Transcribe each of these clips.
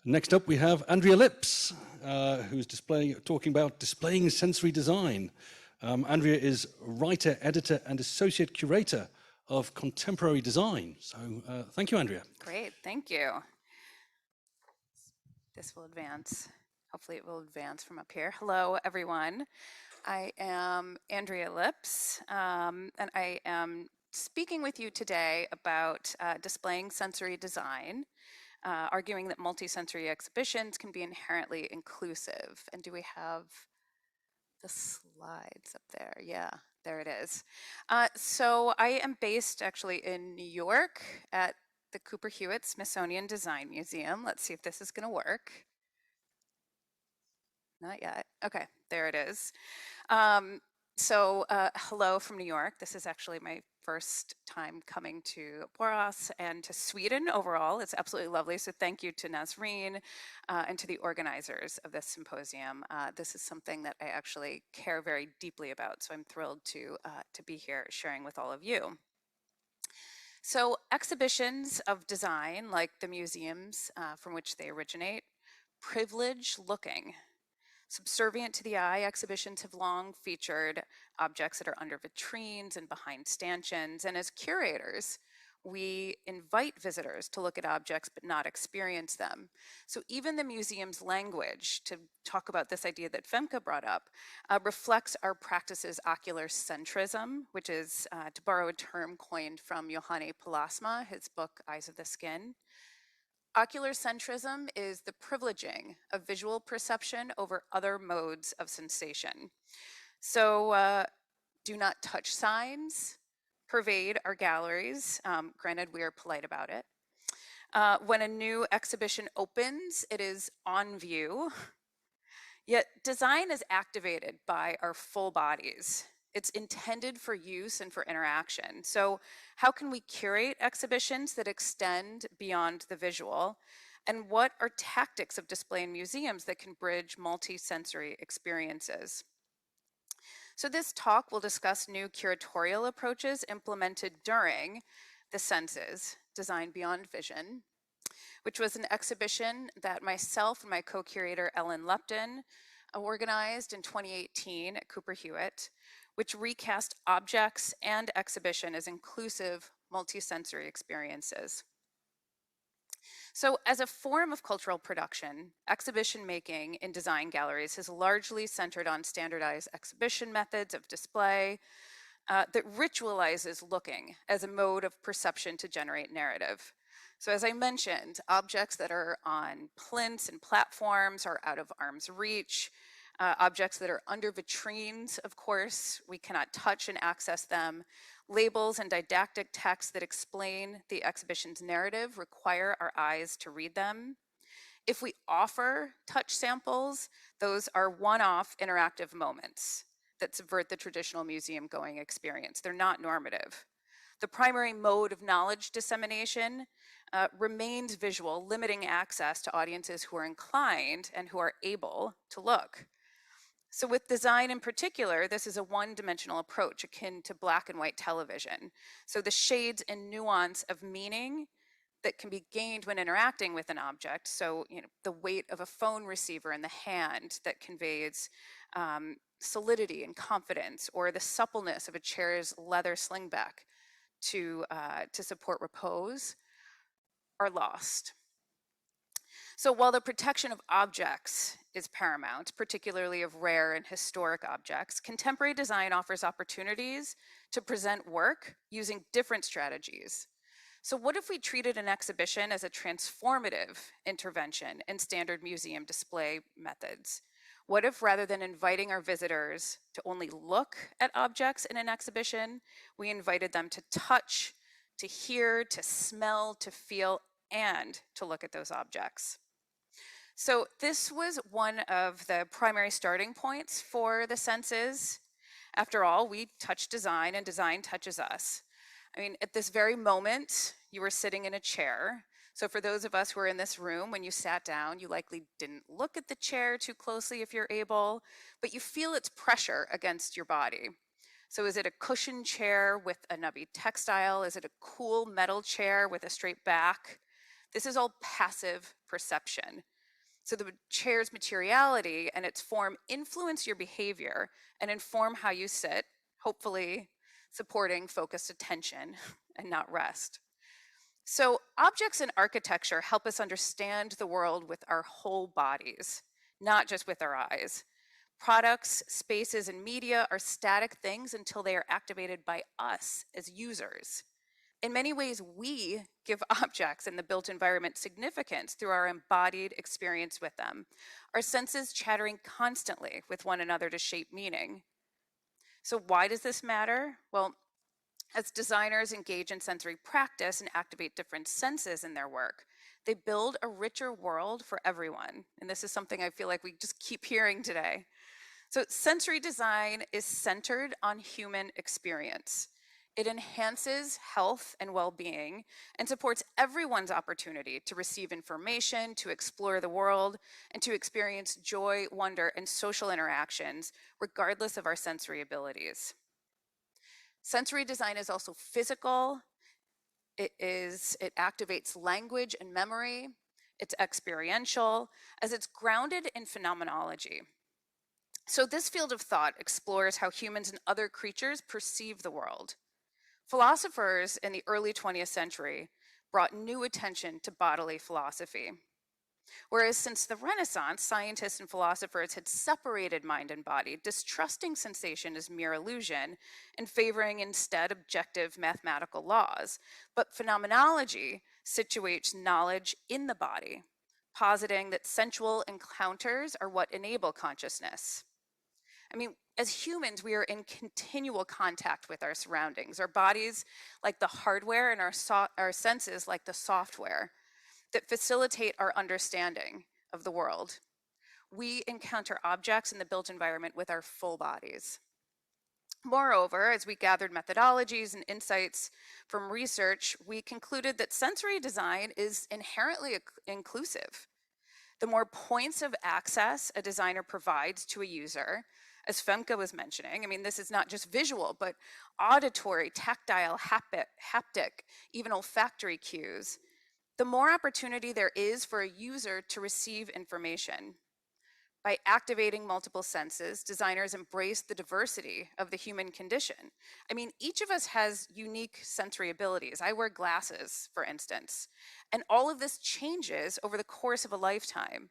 Next up, we have Andrea Lipps, who's talking about displaying sensory design. Andrea is writer, editor, and associate curator of contemporary design. So thank you, Andrea. Great, thank you. This will advance. Hopefully it will advance from up here. Hello, everyone. I am Andrea Lipps, and I am speaking with you today about displaying sensory design, arguing that multisensory exhibitions can be inherently inclusive. And do we have the slides up there? Yeah, there it is. So I am based actually in New York at the Cooper Hewitt Smithsonian Design Museum. Let's see if this is going to work. Not yet. Okay, there it is. Hello from New York. This is actually my first time coming to Borås and to Sweden overall. It's absolutely lovely. So thank you to Nasreen and to the organizers of this symposium. This is something that I actually care very deeply about. So I'm thrilled to be here sharing with all of you. So exhibitions of design, like the museums from which they originate, privilege looking. Subservient to the eye, exhibitions have long featured objects that are under vitrines and behind stanchions. And as curators, we invite visitors to look at objects but not experience them. So even the museum's language, to talk about this idea that Femke brought up, reflects our practice's ocular centrism, which is, to borrow a term coined from Johanne Palasma, his book, Eyes of the Skin. Ocular centrism is the privileging of visual perception over other modes of sensation. So do not touch signs pervade our galleries. Granted, we are polite about it. When a new exhibition opens, it is on view. Yet design is activated by our full bodies. It's intended for use and for interaction. So how can we curate exhibitions that extend beyond the visual? And what are tactics of display in museums that can bridge multi-sensory experiences? So this talk will discuss new curatorial approaches implemented during the Senses, Design Beyond Vision, which was an exhibition that myself and my co-curator Ellen Lupton organized in 2018 at Cooper Hewitt, which recast objects and exhibition as inclusive multisensory experiences. So as a form of cultural production, exhibition making in design galleries has largely centered on standardized exhibition methods of display that ritualizes looking as a mode of perception to generate narrative. So as I mentioned, objects that are on plinths and platforms are out of arm's reach. Objects that are under vitrines, of course, we cannot touch and access them. Labels and didactic texts that explain the exhibition's narrative require our eyes to read them. If we offer touch samples, those are one-off interactive moments that subvert the traditional museum-going experience. They're not normative. The primary mode of knowledge dissemination remains visual, limiting access to audiences who are inclined and who are able to look. So with design in particular, this is a one-dimensional approach akin to black and white television. So the shades and nuance of meaning that can be gained when interacting with an object. So the weight of a phone receiver in the hand that conveys solidity and confidence, or the suppleness of a chair's leather slingback to support repose, are lost. So while the protection of objects is paramount, particularly of rare and historic objects, contemporary design offers opportunities to present work using different strategies. So what if we treated an exhibition as a transformative intervention in standard museum display methods? What if, rather than inviting our visitors to only look at objects in an exhibition, we invited them to touch, to hear, to smell, to feel, and to look at those objects? So this was one of the primary starting points for the senses. After all, we touch design and design touches us. I mean, at this very moment, you were sitting in a chair. So for those of us who are in this room, when you sat down, you likely didn't look at the chair too closely if you're able, but you feel its pressure against your body. So is it a cushioned chair with a nubby textile? Is it a cool metal chair with a straight back? This is all passive perception. So the chair's materiality and its form influence your behavior and inform how you sit, hopefully supporting focused attention and not rest. So objects in architecture help us understand the world with our whole bodies, not just with our eyes. Products, spaces, and media are static things until they are activated by us as users. In many ways, we give objects in the built environment significance through our embodied experience with them, our senses chattering constantly with one another to shape meaning. So why does this matter? Well, as designers engage in sensory practice and activate different senses in their work, they build a richer world for everyone. And this is something I feel like we just keep hearing today. So sensory design is centered on human experience. It enhances health and well-being and supports everyone's opportunity to receive information, to explore the world, and to experience joy, wonder, and social interactions, regardless of our sensory abilities. Sensory design is also physical. It activates language and memory. It's experiential, as it's grounded in phenomenology. So this field of thought explores how humans and other creatures perceive the world. Philosophers in the early 20th century brought new attention to bodily philosophy. Whereas since the Renaissance, scientists and philosophers had separated mind and body, distrusting sensation as mere illusion and favoring instead objective mathematical laws. But phenomenology situates knowledge in the body, positing that sensual encounters are what enable consciousness. I mean, as humans, we are in continual contact with our surroundings, our bodies like the hardware and our senses like the software that facilitate our understanding of the world. We encounter objects in the built environment with our full bodies. Moreover, as we gathered methodologies and insights from research, we concluded that sensory design is inherently inclusive. The more points of access a designer provides to a user, as Femke was mentioning, I mean, this is not just visual, but auditory, tactile, haptic, even olfactory cues, the more opportunity there is for a user to receive information. By activating multiple senses, designers embrace the diversity of the human condition. I mean, each of us has unique sensory abilities. I wear glasses, for instance, and all of this changes over the course of a lifetime.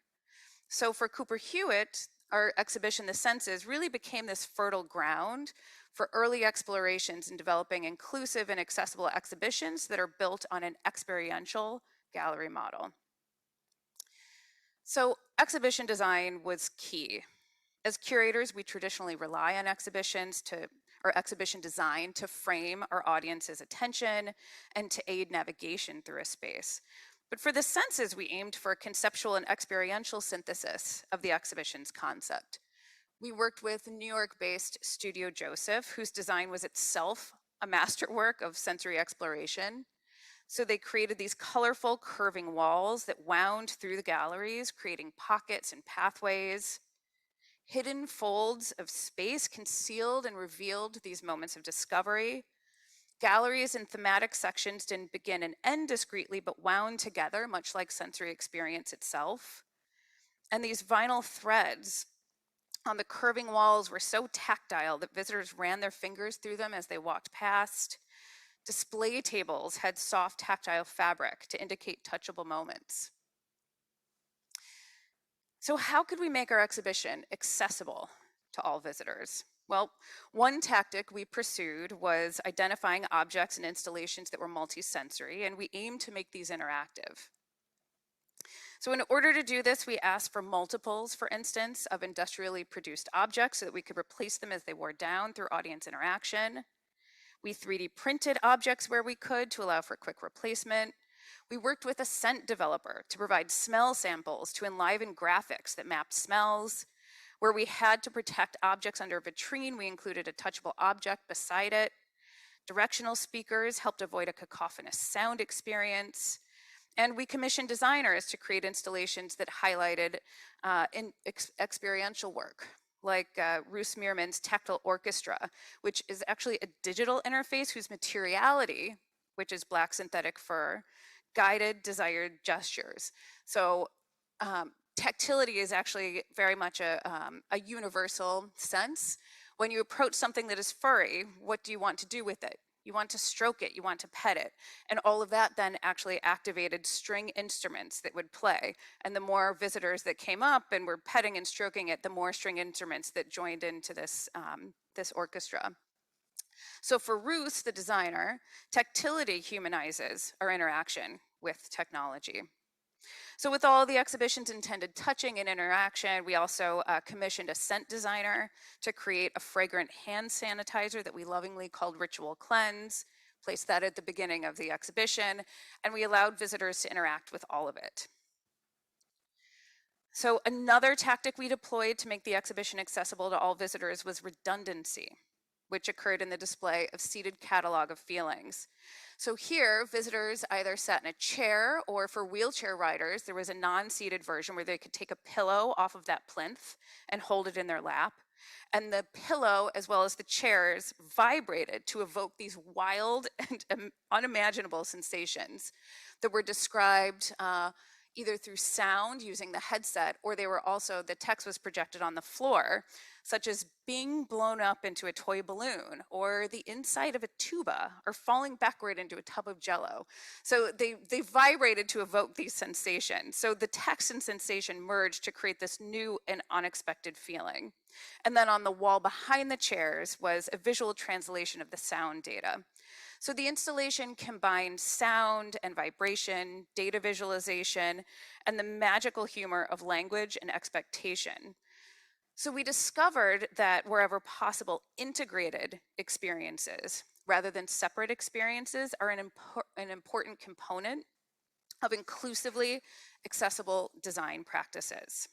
So for Cooper Hewitt, our exhibition, The Senses, really became this fertile ground for early explorations in developing inclusive and accessible exhibitions that are built on an experiential gallery model. So exhibition design was key. As curators, we traditionally rely on exhibition design to frame our audience's attention and to aid navigation through a space. But for the senses, we aimed for a conceptual and experiential synthesis of the exhibition's concept. We worked with New York-based Studio Joseph, whose design was itself a masterwork of sensory exploration. So they created these colorful curving walls that wound through the galleries, creating pockets and pathways. Hidden folds of space concealed and revealed these moments of discovery. Galleries and thematic sections didn't begin and end discreetly, but wound together, much like sensory experience itself. And these vinyl threads on the curving walls were so tactile that visitors ran their fingers through them as they walked past. Display tables had soft tactile fabric to indicate touchable moments. So how could we make our exhibition accessible to all visitors? Well, one tactic we pursued was identifying objects and installations that were multisensory, and we aimed to make these interactive. So in order to do this, we asked for multiples, for instance, of industrially produced objects so that we could replace them as they wore down through audience interaction. We 3D printed objects where we could to allow for quick replacement. We worked with a scent developer to provide smell samples to enliven graphics that mapped smells. Where we had to protect objects under a vitrine, we included a touchable object beside it. Directional speakers helped avoid a cacophonous sound experience. And we commissioned designers to create installations that highlighted experiential work, like Roos Meerman's Tactile Orchestra, which is actually a digital interface whose materiality, which is black synthetic fur, guided desired gestures. So tactility is actually very much a universal sense. When you approach something that is furry, what do you want to do with it? You want to stroke it, you want to pet it. And all of that then actually activated string instruments that would play. And the more visitors that came up and were petting and stroking it, the more string instruments that joined into this, this orchestra. So for Ruth, the designer, tactility humanizes our interaction with technology. So with all the exhibition's intended touching and interaction, we also commissioned a scent designer to create a fragrant hand sanitizer that we lovingly called Ritual Cleanse, placed that at the beginning of the exhibition, and we allowed visitors to interact with all of it. So another tactic we deployed to make the exhibition accessible to all visitors was redundancy, which occurred in the display of seated catalog of feelings. So here, visitors either sat in a chair, or for wheelchair riders, there was a non-seated version where they could take a pillow off of that plinth and hold it in their lap. And the pillow, as well as the chairs, vibrated to evoke these wild and unimaginable sensations that were described either through sound using the headset, or they were also, the text was projected on the floor, such as being blown up into a toy balloon, or the inside of a tuba, or falling backward into a tub of jello. So they vibrated to evoke these sensations. So the text and sensation merged to create this new and unexpected feeling. And then on the wall behind the chairs was a visual translation of the sound data. So the installation combined sound and vibration, data visualization, and the magical humor of language and expectation. So we discovered that wherever possible, integrated experiences rather than separate experiences are an important component of inclusively accessible design practices.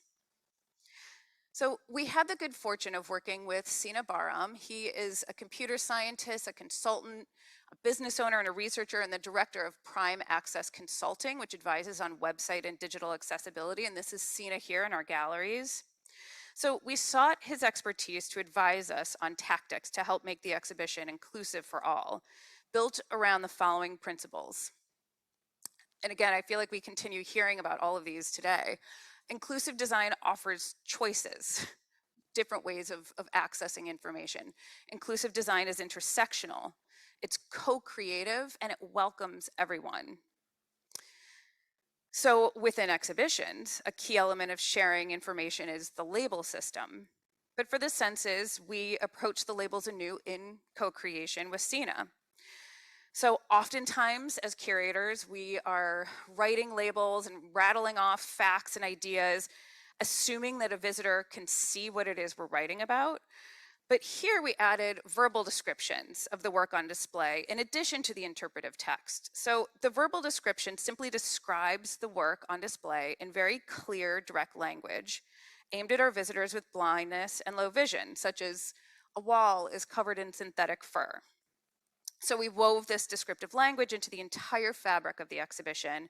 So we had the good fortune of working with Sina Baram. He is a computer scientist, a consultant, a business owner, and a researcher, and the director of Prime Access Consulting, which advises on website and digital accessibility. And this is Sina here in our galleries. So we sought his expertise to advise us on tactics to help make the exhibition inclusive for all, built around the following principles. And again, I feel like we continue hearing about all of these today. Inclusive design offers choices, different ways of accessing information. Inclusive design is intersectional, it's co-creative, and it welcomes everyone. So within exhibitions, a key element of sharing information is the label system. But for the senses, we approach the labels anew in co-creation with Sina. So oftentimes as curators, we are writing labels and rattling off facts and ideas, assuming that a visitor can see what it is we're writing about. But here we added verbal descriptions of the work on display in addition to the interpretive text. So the verbal description simply describes the work on display in very clear, direct language aimed at our visitors with blindness and low vision, such as a wall is covered in synthetic fur. So we wove this descriptive language into the entire fabric of the exhibition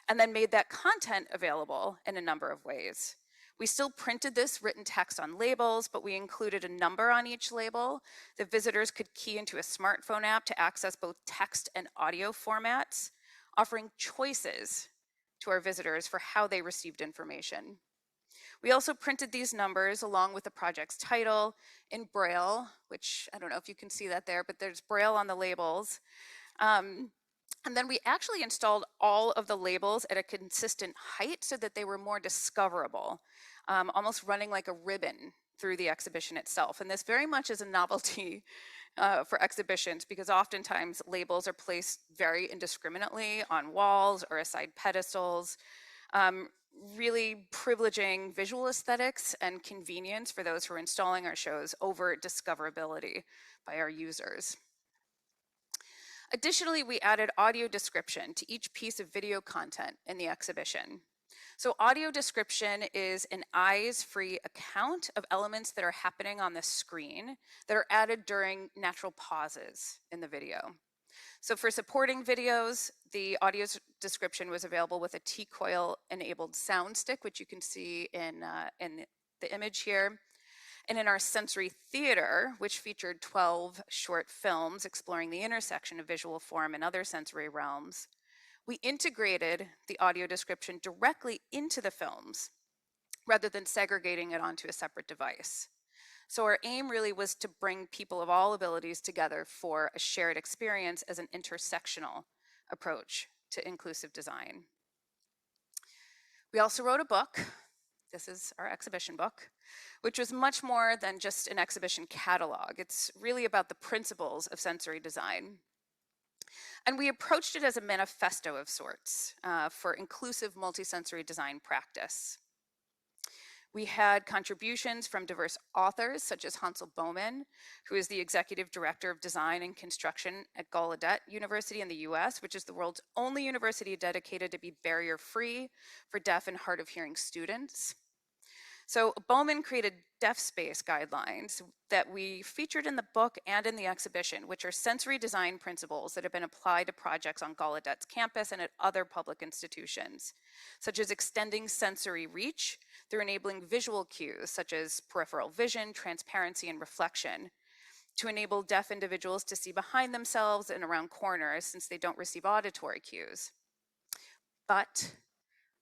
and then made that content available in a number of ways. We still printed this written text on labels, but we included a number on each label that visitors could key into a smartphone app to access both text and audio formats, offering choices to our visitors for how they received information. We also printed these numbers along with the project's title in Braille, which I don't know if you can see that there, but there's Braille on the labels. And then we actually installed all of the labels at a consistent height so that they were more discoverable, almost running like a ribbon through the exhibition itself. And this very much is a novelty for exhibitions because oftentimes labels are placed very indiscriminately on walls or aside pedestals, really privileging visual aesthetics and convenience for those who are installing our shows over discoverability by our users. Additionally, we added audio description to each piece of video content in the exhibition. So audio description is an eyes-free account of elements that are happening on the screen that are added during natural pauses in the video. So for supporting videos, the audio description was available with a T-coil enabled sound stick, which you can see in the image here. And in our sensory theater, which featured 12 short films exploring the intersection of visual form and other sensory realms, we integrated the audio description directly into the films rather than segregating it onto a separate device. So our aim really was to bring people of all abilities together for a shared experience as an intersectional approach to inclusive design. We also wrote a book. This is our exhibition book, which was much more than just an exhibition catalog. It's really about the principles of sensory design. And we approached it as a manifesto of sorts for inclusive multisensory design practice. We had contributions from diverse authors such as Hansel Bowman, who is the executive director of design and construction at Gallaudet University in the US, which is the world's only university dedicated to be barrier-free for deaf and hard of hearing students. So Bowman created deaf space guidelines that we featured in the book and in the exhibition, which are sensory design principles that have been applied to projects on Gallaudet's campus and at other public institutions, such as extending sensory reach through enabling visual cues, such as peripheral vision, transparency, and reflection, to enable deaf individuals to see behind themselves and around corners since they don't receive auditory cues. But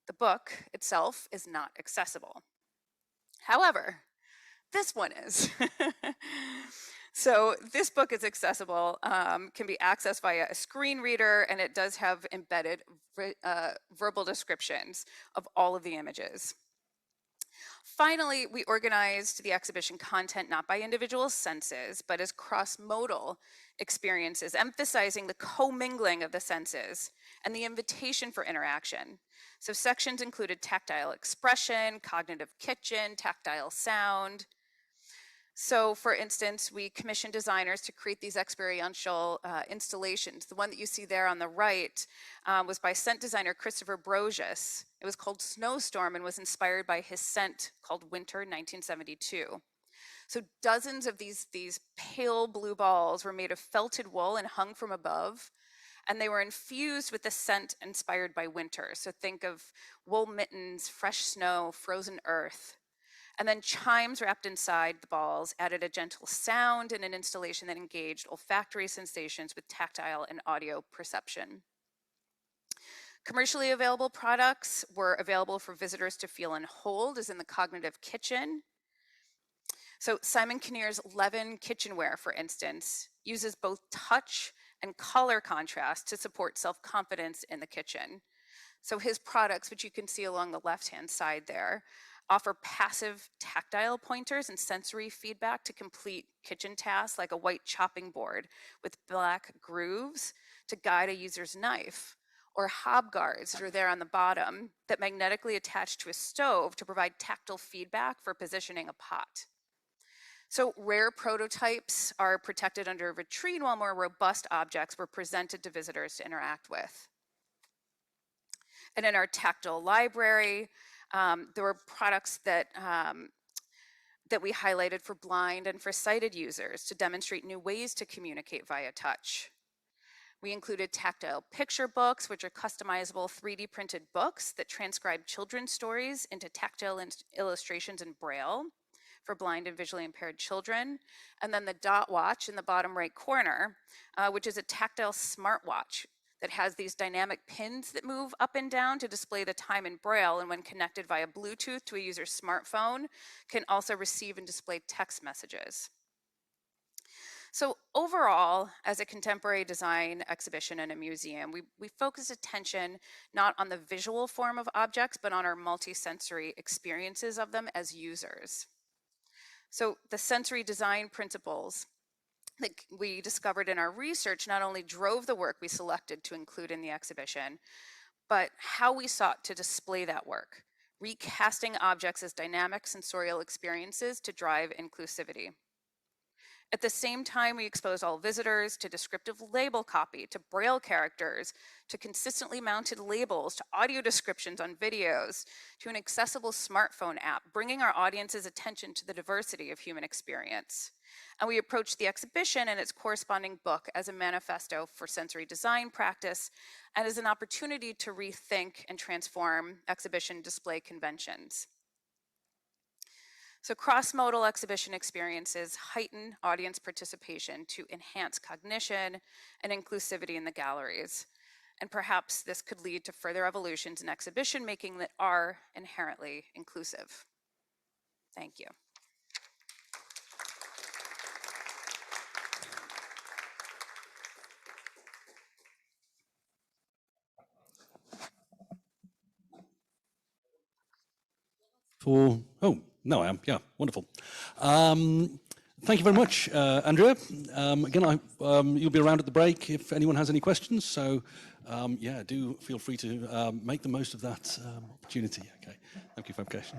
the book itself is not accessible. However, this one is. So this book is accessible, can be accessed via a screen reader, and it does have embedded verbal descriptions of all of the images. Finally, we organized the exhibition content not by individual senses, but as cross-modal experiences, emphasizing the commingling of the senses and the invitation for interaction. So sections included tactile expression, cognitive kitchen, tactile sound. So for instance, we commissioned designers to create these experiential installations. The one that you see there on the right was by scent designer Christopher Brogius. It was called Snowstorm and was inspired by his scent called Winter 1972. So dozens of these pale blue balls were made of felted wool and hung from above, and they were infused with the scent inspired by winter. So think of wool mittens, fresh snow, frozen earth. And then chimes wrapped inside the balls added a gentle sound and an installation that engaged olfactory sensations with tactile and audio perception. Commercially available products were available for visitors to feel and hold, as in the cognitive kitchen. So Simon Kinnear's Levin kitchenware, for instance, uses both touch and color contrast to support self-confidence in the kitchen. So his products, which you can see along the left-hand side there, offer passive tactile pointers and sensory feedback to complete kitchen tasks, like a white chopping board with black grooves to guide a user's knife, or hob guards that are there on the bottom that magnetically attach to a stove to provide tactile feedback for positioning a pot. So rare prototypes are protected under a vitrine, while more robust objects were presented to visitors to interact with. And in our tactile library, there were products that we highlighted for blind and for sighted users to demonstrate new ways to communicate via touch. We included tactile picture books, which are customizable 3D printed books that transcribe children's stories into tactile illustrations in Braille for blind and visually impaired children. And then the Dot Watch in the bottom right corner, which is a tactile smartwatch that has these dynamic pins that move up and down to display the time in Braille, and when connected via Bluetooth to a user's smartphone, can also receive and display text messages. So overall, as a contemporary design exhibition in a museum, we focus attention not on the visual form of objects, but on our multisensory experiences of them as users. So the sensory design principles that we discovered in our research not only drove the work we selected to include in the exhibition, but how we sought to display that work, recasting objects as dynamic sensorial experiences to drive inclusivity. At the same time, we expose all visitors to descriptive label copy, to Braille characters, to consistently mounted labels, to audio descriptions on videos, to an accessible smartphone app, bringing our audience's attention to the diversity of human experience. And we approached the exhibition and its corresponding book as a manifesto for sensory design practice and as an opportunity to rethink and transform exhibition display conventions. So cross-modal exhibition experiences heighten audience participation to enhance cognition and inclusivity in the galleries. And perhaps this could lead to further evolutions in exhibition making that are inherently inclusive. Thank you. Oh, no, I am. Yeah, wonderful. Thank you very much, Andrea. Again, you'll be around at the break if anyone has any questions. So, yeah, do feel free to make the most of that opportunity. Okay, thank you for your question.